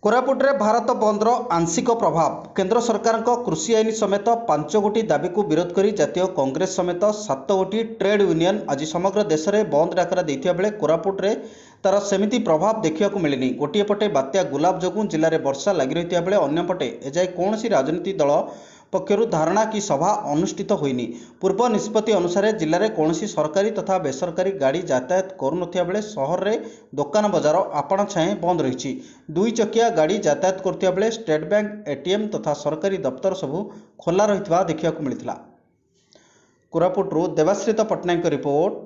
कोरापुट रे भारत बंदर आंशिक प्रभाव। केंद्र सरकार कृषि आईन समेत 5 गोटी दाबी को विरोध करी जातीय कांग्रेस समेत 7 गोटी ट्रेड यूनियन आज समग्र देश में बंद डाकरा देथिया बेले कोरापुट रे तार सेमिति प्रभाव देखा मिलनी। गोटे पटे बात्या गुलाब जोगुं जिले में वर्षा लगी रही बेले अन्यपटे एजाए कौन राजनीतिक दल पक्षर धारणा की सभा अनुष्ठित होइनी। पूर्व निष्पत्ति अनुसार जिले में कौन सरकारी तथा बेसरकारी गाड़ी यातायात करुनथिया बेले सहर में दुकान बजार आपणा छाएँ बंद रही। 2 चकिया गाड़ी यातायात करथिया बेले स्टेट बैंक एटीएम तथा सरकारी दफ्तर सबू खोला रही देखा मिलता। कोरापुटरू देवाश्रित पट्टनायक रिपोर्ट।